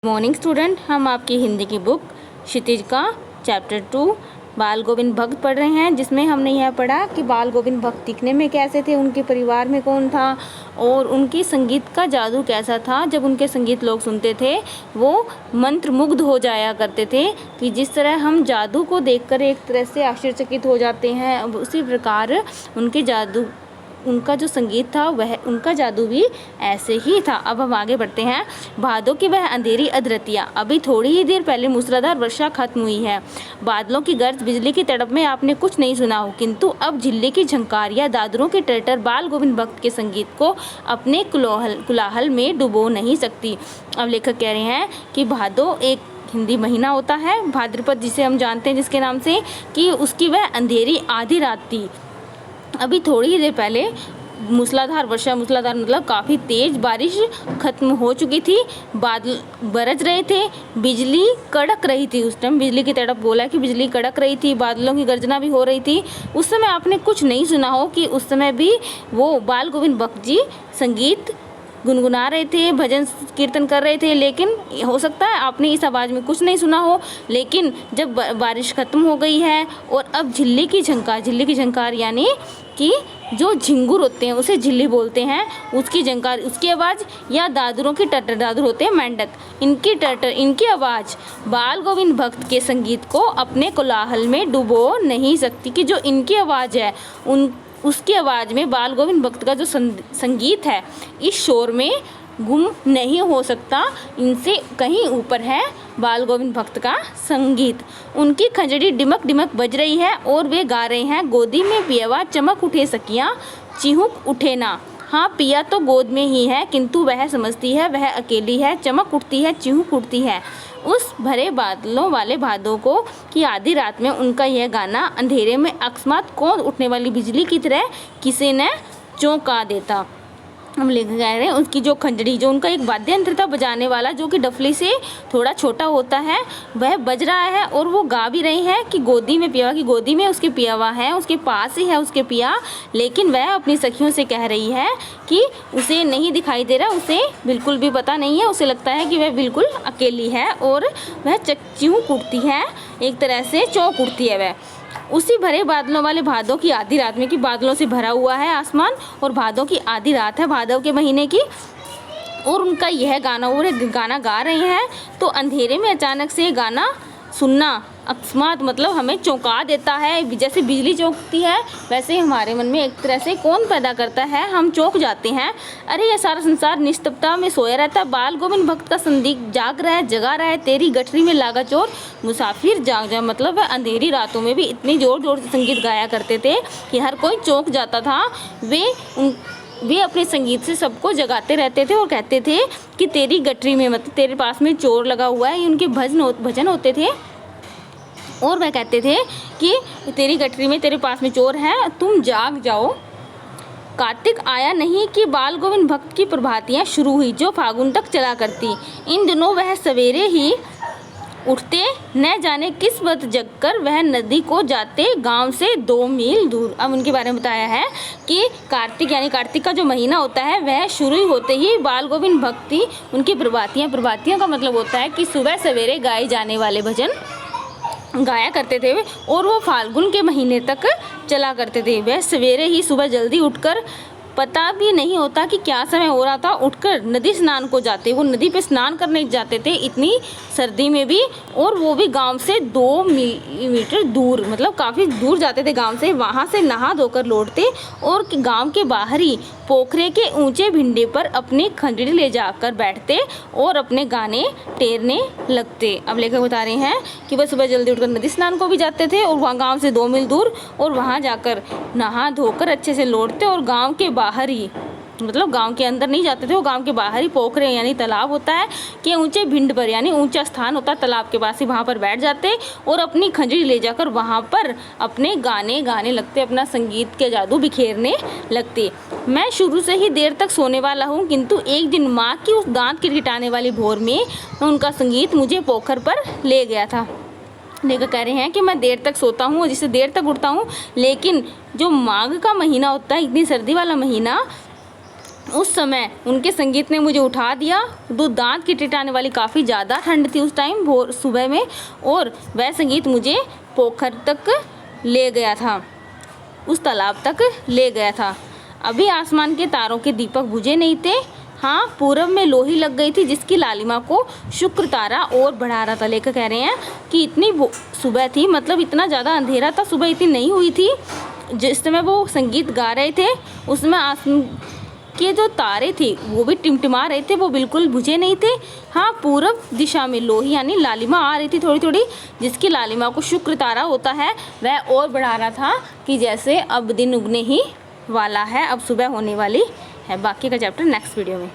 Morning student, हम आपकी हिंदी की बुक क्षितिज का चैप्टर 2 बाल गोविंद भक्त पढ़ रहे हैं, जिसमें हमने यह पढ़ा कि बाल गोविंद भक्त दिखने में कैसे थे, उनके परिवार में कौन था और उनकी संगीत का जादू कैसा था। जब उनके संगीत लोग सुनते थे वो मंत्रमुग्ध हो जाया करते थे कि जिस तरह हम जादू को देखकर एक तरह से आश्चर्यचकित हो जाते हैं, उसी प्रकार उनका जो संगीत था वह उनका जादू भी ऐसे ही था। अब हम आगे बढ़ते हैं। भादों की वह अंधेरी अधरतिया, अभी थोड़ी ही देर पहले मूसलाधार वर्षा खत्म हुई है। बादलों की गर्ज, बिजली की तड़प में आपने कुछ नहीं सुना हो, किंतु अब झिल्ली की झंकार या दादरों के टर्टर बाल गोविंद भक्त के संगीत को अपने कोलाहल में डुबो नहीं सकती। अब लेखक कह रहे हैं कि भादो एक हिंदी महीना होता है, भाद्रपद जिसे हम जानते हैं जिसके नाम से, कि उसकी वह अंधेरी आधी रात थी। अभी थोड़ी ही देर पहले मूसलाधार वर्षा, मूसलाधार मतलब काफ़ी तेज़ बारिश खत्म हो चुकी थी, बादल बरस रहे थे, बिजली कड़क रही थी। उस टाइम बिजली की तड़प बोला कि बिजली कड़क रही थी, बादलों की गर्जना भी हो रही थी। उस समय आपने कुछ नहीं सुना हो कि उस समय भी वो बाल गोविंद भक्त जी संगीत गुनगुना रहे थे, भजन कीर्तन कर रहे थे, लेकिन हो सकता है आपने इस आवाज़ में कुछ नहीं सुना हो। लेकिन जब बारिश ख़त्म हो गई है और अब झिल्ली की झंकार यानी कि जो झिंगुर होते हैं उसे झिल्ली बोलते हैं, उसकी झंकार, उसकी आवाज़, या दादरों की टटर, दादर होते हैं मेंढक, इनकी टटर, इनकी आवाज़ बाल गोविंद भक्त के संगीत को अपने कोलाहल में डुबो नहीं सकती। कि जो इनकी आवाज़ है उसकी आवाज़ में बाल गोविंद भक्त का जो संगीत है इस शोर में गुम नहीं हो सकता। इनसे कहीं ऊपर है बाल गोविंद भक्त का संगीत। उनकी खंजड़ी डिमक डिमक बज रही है और वे गा रहे हैं, गोदी में पियवा चमक उठे सकियाँ चिहुक उठे ना। हाँ, पिया तो गोद में ही है, किंतु वह समझती है वह अकेली है, चमक उठती है, चिहुक उठती है। उस भरे बादलों वाले भादों को की आधी रात में उनका यह गाना अंधेरे में अकस्मात कौन उठने वाली बिजली की तरह किसी ने चौंका देता। हम लिख रहे हैं उसकी जो खंजड़ी, जो उनका एक वाद्य यंत्र था बजाने वाला, जो कि डफली से थोड़ा छोटा होता है, वह बज रहा है और वो गा भी रही है कि गोदी में पियावा, की गोदी में उसके पियावा है, उसके पास ही है उसके पिया। लेकिन वह अपनी सखियों से कह रही है कि उसे नहीं दिखाई दे रहा, उसे बिल्कुल भी पता नहीं है, उसे लगता है कि वह बिल्कुल अकेली है और वह चीहूक उठती है, एक तरह से चौंक उठती है वह। उसी भरे बादलों वाले भादों की आधी रात में, कि बादलों से भरा हुआ है आसमान और भादों की आधी रात है भादव के महीने की, और उनका यह गाना, वो गाना गा रहे हैं, तो अंधेरे में अचानक से गाना सुनना अकस्मात मतलब हमें चौंका देता है। जैसे बिजली चौंकती है वैसे हमारे मन में एक तरह से कौन पैदा करता है, हम चौंक जाते हैं। अरे यह सारा संसार निस्तब्धता में सोया रहता, बाल गोविंद भक्त का संगीत जाग रहा है, जगा रहा है, तेरी गठरी में लागा चोर मुसाफिर जाग जा। मतलब वह अंधेरी रातों में भी इतनी जोर जोर से संगीत गाया करते थे कि हर कोई चौंक जाता था। वे अपने संगीत से सबको जगाते रहते थे और कहते थे कि तेरी गठरी में, मतलब तेरे पास में चोर लगा हुआ है। ये उनके भजन होते थे और वह कहते थे कि तेरी गठरी में, तेरे पास में चोर है, तुम जाग जाओ। कार्तिक आया नहीं कि बाल गोविंद भक्त की प्रभातियाँ शुरू हुई, जो फागुन तक चला करती। इन दिनों वह सवेरे ही उठते, न जाने किस वक्त जगकर वह नदी को जाते, गांव से 2 मील दूर। अब उनके बारे में बताया है कि कार्तिक यानी कार्तिक का जो महीना होता है वह शुरू ही होते ही बाल गोविंद भक्ति उनकी प्रभातियों का मतलब होता है कि सुबह सवेरे गाए जाने वाले भजन गाया करते थे और वो फाल्गुन के महीने तक चला करते थे। वह सवेरे ही सुबह जल्दी उठकर, पता भी नहीं होता कि क्या समय हो रहा था, उठकर नदी स्नान को जाते। वो नदी पे स्नान करने जाते थे इतनी सर्दी में भी, और वो भी गांव से 2 मीटर दूर, मतलब काफ़ी दूर जाते थे गांव से। वहाँ से नहा धोकर लौटते और गांव के बाहरी पोखरे के ऊंचे भिंडे पर अपनी खंजड़ी ले जाकर बैठते और अपने गाने टेरने लगते। अब लेकर बता रहे हैं कि वह सुबह जल्दी उठकर नदी स्नान को भी जाते थे और वहाँ गाँव से 2 मील दूर, और वहाँ जाकर नहा धोकर अच्छे से लौटते और गाँव के बाहर ही, मतलब गांव के अंदर नहीं जाते थे, वो गांव के बाहर ही पोखरे यानी तालाब होता है कि ऊंचे भिंड पर, यानी ऊंचा स्थान होता है तालाब के पास ही, वहाँ पर बैठ जाते और अपनी खंजरी ले जाकर वहाँ पर अपने गाने गाने लगते, अपना संगीत के जादू बिखेरने लगते। मैं शुरू से ही देर तक सोने वाला हूँ, किंतु एक दिन माँ की उस दांत किटकिटाने वाली भोर में उनका संगीत मुझे पोखर पर ले गया था। लेकर कह रहे हैं कि मैं देर तक सोता हूँ, जिससे देर तक उठता हूँ, लेकिन जो माघ का महीना होता है, इतनी सर्दी वाला महीना, उस समय उनके संगीत ने मुझे उठा दिया। दो दांत की टिटाने वाली काफ़ी ज़्यादा ठंड थी उस टाइम भोर सुबह में, और वह संगीत मुझे पोखर तक ले गया था, उस तालाब तक ले गया था। अभी आसमान के तारों के दीपक बुझे नहीं थे। हाँ, पूरब में लोही लग गई थी जिसकी लालिमा को शुक्र तारा और बढ़ा रहा था। लेकर कह रहे हैं कि इतनी सुबह थी, मतलब इतना ज़्यादा अंधेरा था, सुबह इतनी नहीं हुई थी। जिस समय वो संगीत गा रहे थे उसमें आसमान के जो तारे थे वो भी टिमटिमा रहे थे, वो बिल्कुल बुझे नहीं थे। हाँ, पूरब दिशा में लोही यानी लालिमा आ रही थी थोड़ी थोड़ी, जिसकी लालिमा को शुक्र तारा होता है, वह और बढ़ा रहा था कि जैसे अब दिन उगने ही वाला है, अब सुबह होने वाली है। बाकी का चैप्टर नेक्स्ट वीडियो में।